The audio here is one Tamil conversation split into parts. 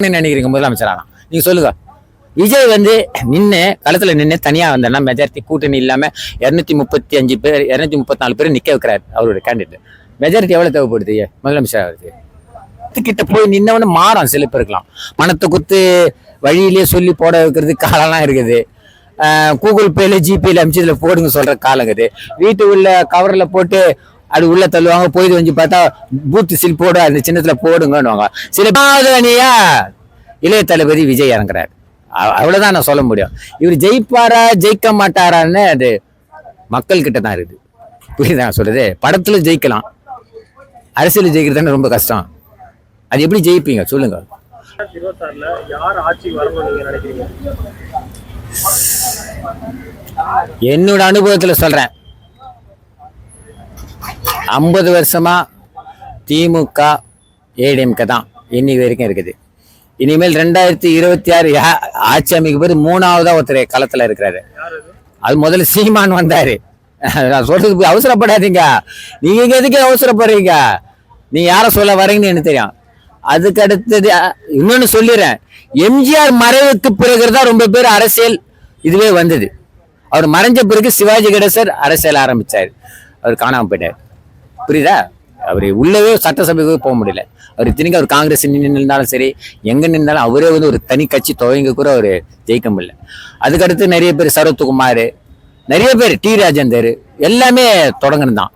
நினைக்கிறீங்க முதலமைச்சர் ஆனா நீங்க சொல்லுங்க. விஜய் வந்து நின்று களத்துல நின்று தனியா வந்தேன்னா மெஜாரிட்டி கூட்டணி இல்லாம 235 பேர் 234 பேர் நிக்க வைக்கிறாரு அவருடைய கேண்டிடேட். மெஜாரிட்டி எவ்வளவு தேவைப்படுது முதலமைச்சர் ஆகுது? கிட்ட போய் நின்னவனு மாறும். சில பேருக்கலாம் பணத்தை குத்து வழியிலேயே சொல்லி போட வைக்கிறது காலம்லாம் இருக்குது. கூகுள் பேல ஜிபேல அமிச்சதுல போடுங்க சொல்ற காலம் இருக்குது. வீட்டு உள்ள கவர்ல போட்டு அது உள்ள தள்ளுவாங்க. போய் வந்து பார்த்தா பூத்து சில் போட அந்த சின்னத்துல போடுங்கன்னுவாங்க. சில அணியா இளைய தளபதி விஜய் இறங்குறாரு. அவ்வளவுதான் நான் சொல்ல முடியும். இவர் ஜெயிப்பாரா ஜெயிக்க மாட்டாரான்னு அது மக்கள் கிட்ட தான் இருக்குது. புரியுதா சொல்றது? படத்துல ஜெயிக்கலாம், அரசியல் ஜெயிக்கிறது ரொம்ப கஷ்டம். அது எப்படி ஜெயிப்பீங்க சொல்லுங்க. 2026ல யார் ஆட்சி வரணும்னு நீங்க நினைக்கிறீங்க? என்னோட அனுபவத்துல சொல்றேன். 50 வருஷமா திமுக ஏடிஎம்கே தான் இன்னைக்கு வரைக்கும் இருக்குது. இனிமேல் 2026 ஆட்சி அமைக்க போது 3ஆவதா ஒருத்தர் களத்துல இருக்கிறாரு. அது முதல்ல சீமான் வந்தாரு. நான் சொல்றதுக்கு அவசரப்படாதீங்க. நீங்க எதுக்கு அவசரப்படுறீங்க? நீங்க யார சொல்ல வரீங்கன்னு எனக்கு தெரியும். அதுக்கு அடுத்தது இன்னொன்னு சொல்லிடுறேன். எம்ஜிஆர் மறைவுக்கு பிறகுதான் ரொம்ப பேர் அரசியல் இதுவே வந்தது. அவர் மறைஞ்ச பிறகு சிவாஜி கணேசன் அரசியல் ஆரம்பிச்சாரு. அவர் காணாம போயிட்டார். புரியுதா? அவர் உள்ளவே சட்டசபைக்கு போக முடியல. அவர் திணிக்க அவர் காங்கிரஸ் நின்றாலும் சரி எங்க நின்றாலும் அவரே வந்து ஒரு தனி கட்சி துவங்க கூட அவர் ஜெயிக்க முடியல. அதுக்கடுத்து நிறைய பேர் சரத்குமார், நிறைய பேர் டி ராஜேந்தர் எல்லாமே தொடங்கினதான்.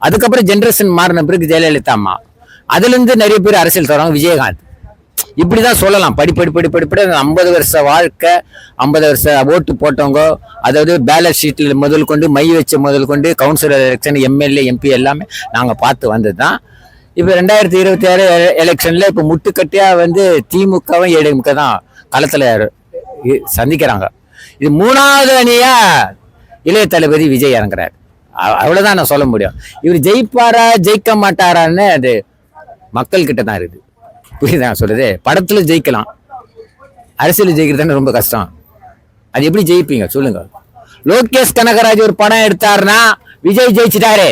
அதுக்கப்புறம் ஜெனரேஷன் மாறின பிறகு ஜெயலலிதா அம்மா, அதுல இருந்து நிறைய பேர் அரசியல் தொடங்க விஜயகாந்த். இப்படிதான் சொல்லலாம். படிப்படி 50 வருஷ வாழ்க்கை, 50 வருஷ ஓட்டு போட்டவங்க, அதாவது பேலட் ஷீட்ல முதல் கொண்டு மை வச்ச முதல் கொண்டு கவுன்சிலர் எலெக்ஷன் எம்எல்ஏ எம்பி எல்லாமே நாங்க பார்த்து வந்ததுதான். இப்ப 2026 எலெக்ஷன்ல இப்ப முட்டுக்கட்டியா வந்து திமுகவும் ஏடிஎம்கே தான் களத்துல சந்திக்கிறாங்க. இது 3ஆவது அணியா இளைய தளபதி விஜய் இறங்குறாரு. அவ்வளவுதான் நான் சொல்ல முடியும். இவர் ஜெயிப்பாரா ஜெயிக்க மாட்டாரான்னு அது மக்கள் கிட்ட தான் இருக்குது. புரியுதா சொல்றது? படத்துல ஜெயிக்கலாம், அரசியல் ஜெயிக்கிறது ரொம்ப கஷ்டம். அது எப்படி ஜெயிப்பீங்க சொல்லுங்க. லோகேஷ் கனகராஜ் ஒரு படம் எடுத்தாருன்னா விஜய் ஜெயிச்சிட்டாரு.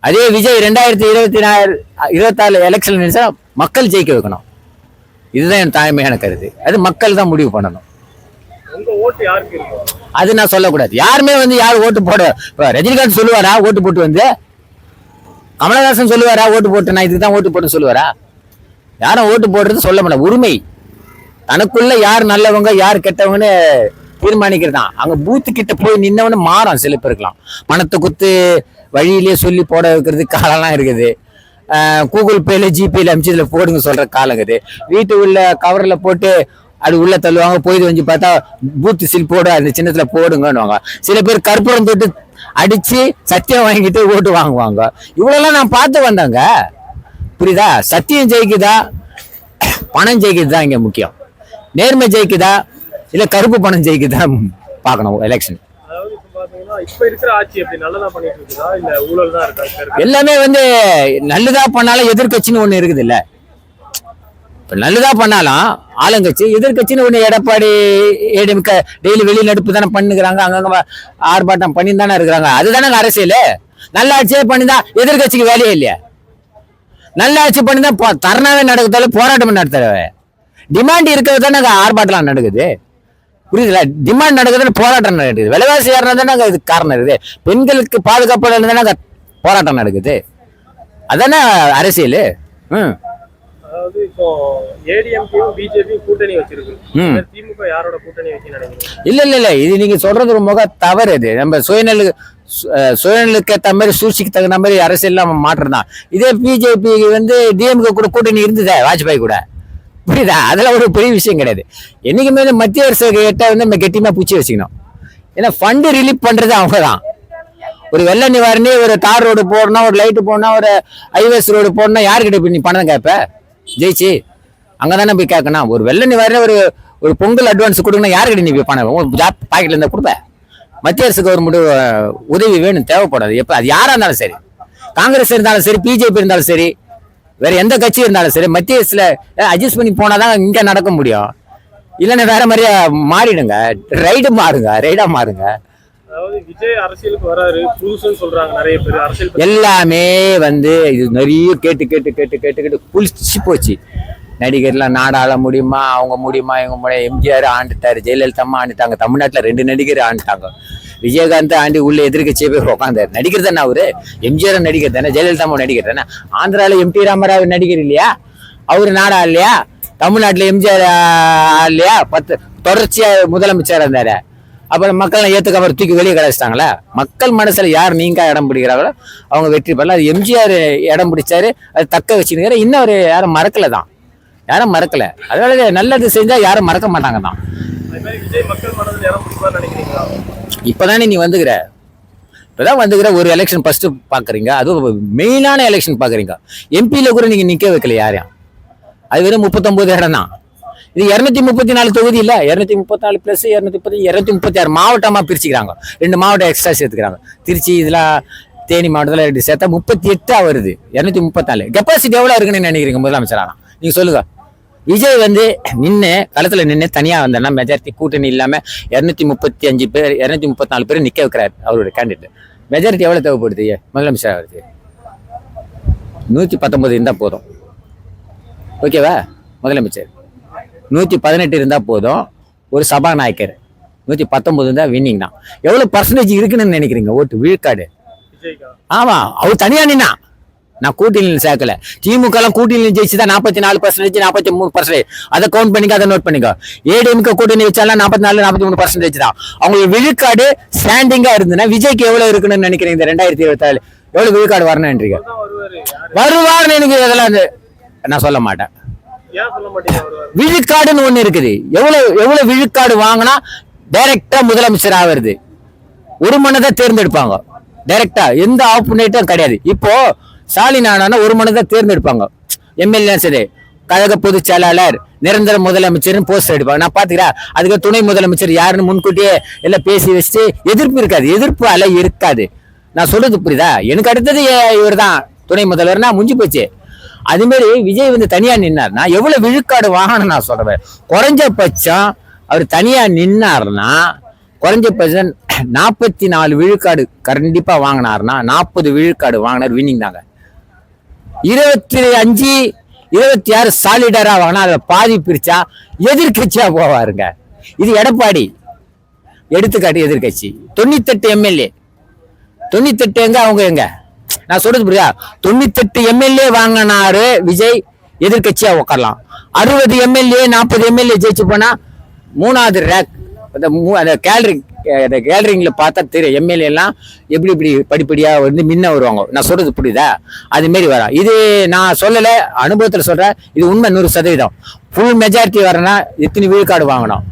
அதே விஜய் 2026 எலெக்ஷன் நினைச்சா மக்கள் ஜெயிக்க வைக்கணும். இதுதான் என் தாய்மையான கருத்து. அது மக்கள் தான் முடிவு பண்ணணும். அது நான் சொல்லக்கூடாது. யாருமே வந்து யார் ஓட்டு போட, ரஜினிகாந்த் சொல்லுவாரா ஓட்டு போட்டு வந்து? கமலஹாசன் சொல்லுவாரா ஓட்டு போட்டு நான் இதுக்கு தான் ஓட்டு போட்டு சொல்லுவாரா? யாரும் ஓட்டு போடுறது சொல்ல மாட்டேன். உரிமை தனக்குள்ள யார் நல்லவங்க யார் கெட்டவங்கன்னு தீர்மானிக்கிறது தான். அங்க பூத்து கிட்ட போய் நின்னவனு மாறும். சில பேருக்கலாம் பணத்தை குத்து வழியிலேயே சொல்லி போட வைக்கிறது காலம்லாம் இருக்குது. கூகுள் பேல ஜிபேல அமிச்சதுல போடுங்க சொல்ற காலம் இருக்குது. வீட்டு உள்ள கவர்ல போட்டு அது உள்ள தள்ளுவாங்க. போய் வந்து பார்த்தா பூத்து சில் போட அந்த சின்னத்துல போடுங்கன்னுவாங்க. சில பேர் கற்பூரம் தொட்டு அடிச்சு சத்தியம் வாங்கிட்டு ஓட்டு வாங்குவாங்க. இவ்வளவு நான் பார்த்து வந்தாங்க. புரியுதா? சத்தியம் ஜெயிக்குதா பணம் ஜெயிக்குதா இங்க முக்கியம். நேர்மை ஜெயிக்குதா இல்ல கருப்பு பணம் ஜெயிக்குதா பார்க்கணும் எலெக்ஷன். எல்லாமே வந்து நல்லதா பண்ணாலும் எதிர்கட்சின்னு ஒண்ணு இருக்குது இல்ல. இப்ப நல்லதா பண்ணாலும் ஆளுங்கட்சி, எதிர்கட்சின்னு ஒண்ணு எடப்பாடி ஏடிஎம்கே டெய்லி வெளிநடப்பு தானே பண்ணுகிறாங்க. அங்கங்க ஆர்ப்பாட்டம் பண்ணி தானே இருக்கிறாங்க. அதுதானே அரசியல். நல்லாட்சியே பண்ணிதான் எதிர்கட்சிக்கு வேலையே இல்லையா? நல்ல ஆட்சி பண்ணிதான் தர்ணாவே நடக்குதால போராட்டம் நடத்துறவே. டிமாண்ட் இருக்கிறது தானே ஆர்ப்பாட்டம் நடக்குது. புரியுதுல? டிமாண்ட் நடக்குதுன்னு போராட்டம் நடக்குது. விலைவாசி ஏறினா தானே இது காரணம் இருக்குது. பெண்களுக்கு பாதுகாப்பு தானே போராட்டம் நடக்குது. அதானே அரசியல். அதாவது இப்போ ஏடிஎம்கேயும் பிஜேபியும் கூட்டணி வச்சிருக்கு. திமுக யாரோட கூட்டணி வைக்க நினைக்கிறீங்க? இல்ல இது நீங்க சொல்றது ஒரு முக தவறு. இது நம்ம சுயநலுக்கு ஏற்ற மாதிரி சூழ்ச்சிக்கு தகுந்த மாதிரி அரசியல் மாற்றம் தான். இதே பிஜேபி வந்து டிஎம்கே கூட கூட்டணி இருந்ததே வாஜ்பாய் கூட. புரியுதா? அதெல்லாம் ஒரு பெரிய விஷயம் கிடையாது. என்னைக்குமே மத்திய அரசு கிட்ட வந்து நம்ம கெட்டியமா பூச்சி வச்சுக்கணும். ஏன்னா ஃபண்டு ரிலீஃப் பண்றது அவங்க தான். ஒரு வெள்ள நிவாரணி, ஒரு தார் ரோடு போடணும், ஒரு லைட்டு போடணும், ஒரு ஹைவேஸ் ரோடு போடணும், யாருக்கிட்ட போய் நீ பணம் கேட்ப? ஜெயிச்சு அங்கதானே போய் கேட்கணும். ஒரு வெள்ள நிவாரணி ஒரு பொங்கல் அட்வான்ஸ் கொடுக்கணும், யாருக்கிட்ட நீ போய் பணம் பாக்கெட்ல இருந்தா கொடுப்ப? மத்திய அரசு கவர்மெண்ட் உதவி வேணும், தேவைப்படாது. எப்ப அது யாரா இருந்தாலும் சரி, காங்கிரஸ் இருந்தாலும் சரி, பிஜேபி இருந்தாலும் சரி, வேற எந்த கட்சி இருந்தாலும் சரி, மத்திய அரசுல அட்ஜஸ்ட் பண்ணி போனாதான் இங்க நடக்க முடியும். இல்லைன்னா வேற மாதிரியா மாறிடுங்க. ரைடா மாறுங்க. அதாவது விஜய் அரசியலுக்கு வராரு புதுசுன்னு சொல்றாங்க நிறைய பேர். அரசியல் எல்லாமே வந்து இது நிறைய கேட்டு புளிச்சு போச்சு. நடிகர்லாம் நாடாள முடியுமா, அவங்க முடியுமா, இவங்க முடியும். எம்ஜிஆர் ஆண்டுட்டாரு, ஜெயலலிதா அம்மா ஆண்டுட்டாங்க, தமிழ்நாட்டில் 2 நடிகர் ஆண்டுட்டாங்க. விஜயகாந்த் ஆண்டி உள்ள எதிர்க்கட்சியே போய் உட்காந்தாரு. நடிகர் தானே அவரு, எம்ஜிஆர் நடிகர் தானே, ஜெயலலிதா அம்மா நடிகர் தானே. ஆந்திரால எம்டி ராமராவ் நடிகர் இல்லையா, அவரு நாடா இல்லையா, தமிழ்நாட்டில் எம்ஜிஆர் இல்லையா, 10 தொடர்ச்சியா முதலமைச்சர் இருந்தாரு. அப்புறம் மக்கள் ஏத்துக்க அவர் தூக்கி வெளியே கழிச்சிட்டாங்களா. மக்கள் மனசுல யார் நீங்க இடம் பிடிக்கிறாங்களோ அவங்க வெற்றி பெறல. அது எம்ஜிஆர் இடம் பிடிச்சாரு, அது தக்க வச்சுக்கிற. இன்னும் அவர் யாரும் மறக்கல தான், யாரும் மறக்கல. அதனால நல்லது செஞ்சா யாரும் மறக்க மாட்டாங்க தான். விஜய் மக்கள் மனதில் இடம் பிடிப்பார்னு நினைக்கிறீங்களா? இப்பதானே நீ வந்துக்கிற, இப்பதான் வந்துக்கிற. ஒரு எலெக்ஷன் ஃபர்ஸ்ட் பாக்குறீங்க, அதுவும் மெயினான எலெக்ஷன் பாக்குறீங்க. எம்பியில கூட நீங்க நிக்க வைக்கல யாரையும். அது வெறும் 39 இடம் தான். இது 234 தொகுதி இல்ல, 234 பிளஸ் 230, 236 மாவட்டமா பிரிச்சுக்கிறாங்க. 2 மாவட்டம் எக்ஸ்ட்ரா சேர்த்துக்கிறாங்க. திருச்சி இதெல்லாம் தேனி மாவட்டத்தில் 2 சேர்த்தா 38 வருது. 234 கெப்பாசிட்டி எவ்வளவு இருக்குன்னு நினைக்கிறீங்க முதலமைச்சரானா? நீங்க சொல்லுங்க. விஜய் வந்து நின்று களத்துல நின்று தனியா வந்தேன்னா மெஜாரிட்டி கூட்டணி இல்லாம 235 பேர் 234 பேர் நிக்க வைக்கிறாரு அவருடைய கேண்டிடேட். மெஜாரிட்டி எவ்வளவு தேவைப்படுது முதலமைச்சர் ஆகுது? 119 இருந்தா போதும். ஓகேவா? முதலமைச்சர் 118 இருந்தா போதும். ஒரு சபாநாயகர் 119 இருந்தா வின்னிங் தான். எவ்வளவு பர்சன்டேஜ் இருக்குன்னு நினைக்கிறீங்க ஓட்டு விழுக்காடு? ஆமா, அவர் தனியா நின்னா. நான் கூட்டணியில் சேர்க்கல. திமுக எல்லாம் கூட்டணியில் ஜெயிச்சுதான் 44%, 43%. அதை கவுண்ட் பண்ணிக்க, அதை நோட் பண்ணிக்கோ. ஏடிஎம்கே கூட்டணி வச்சாலும் 44, 43% தான். அவங்களுக்கு விழுக்காடு ஸ்டாண்டிங்கா இருந்ததுன்னா விஜய்க்கு எவ்வளவு இருக்குன்னு நினைக்கிறீங்க? இந்த 2024 எவ்வளவு விழுக்காடு வரணும்ன்றீங்க? வருவார்னு எனக்கு இதெல்லாம் நான் சொல்ல மாட்டேன். விழுக்காடுன்னு ஒண்ணு இருக்குது. எவ்வளவு விழுக்காடு வாங்கினா டைரக்டா முதலமைச்சர் ஆகிறது. ஒரு மனதை தேர்ந்தெடுப்பாங்க டைரக்டா, எந்த ஆப்போனேட்டும் கிடையாது. இப்போ ஸ்டாலின் ஆனா ஒரு மனதை தேர்ந்தெடுப்பாங்க. எம்எல்ஏ சரி, கழக பொதுச் செயலாளர், நிரந்தர முதலமைச்சர் போஸ்டர் எடுப்பாங்க. நான் பாத்துக்கிறேன். அதுக்கு துணை முதலமைச்சர் யாருன்னு முன்கூட்டியே எல்லாம் பேசி வச்சுட்டு எதிர்ப்பு இருக்காது, எதிர்ப்பு அலை இருக்காது. நான் சொல்றது புரியுதா? எனக்கு அடுத்தது இவர் தான் துணை முதல்வர்னா முடிஞ்சு போச்சு. அது மாதிரி விஜய் வந்து தனியா நின்னார்னா எவ்வளவு விழுக்காடு வாங்கணும் நான் சொல்றேன். குறைஞ்சபட்சம் அவர் தனியா நின்னார்னா குறைஞ்சபட்சம் 44 விழுக்காடு கண்டிப்பா வாங்கினார்னா 40 விழுக்காடு வாங்கினார் வின்னிங் தாங்க. 25, 26 சாலிடரா வாங்கினா அதுல பாதி பிரிச்சா எதிர்கட்சியா போவாருங்க. இது எடப்பாடி எடுத்துக்காட்டு. எதிர்கட்சி 98 எம்எல்ஏ, 98 எங்க அவங்க எங்க? நான் சொல்றது புரியா? 98 எம்எல்ஏ வாங்கினாரு விஜய், எதிர்கட்சியா உட்காரலாம். 60 எம்எல்ஏ 40 எம்எல்ஏ ஜெயிச்சு போனா 3வது ரேக். அந்த கேலரிங்ல பார்த்தா தெரியும் எம்எல்ஏ எல்லாம் எப்படி இப்படி படிப்படியா வந்து முன்ன வருவாங்க. நான் சொல்றது புரியுதா? அது மாரி வரும். இது நான் சொல்லல, அனுபவத்துல சொல்றேன். இது உண்மை 100%. ஃபுல் மெஜாரிட்டி வரனா எத்தனை விழுக்காடு வாங்கணும்?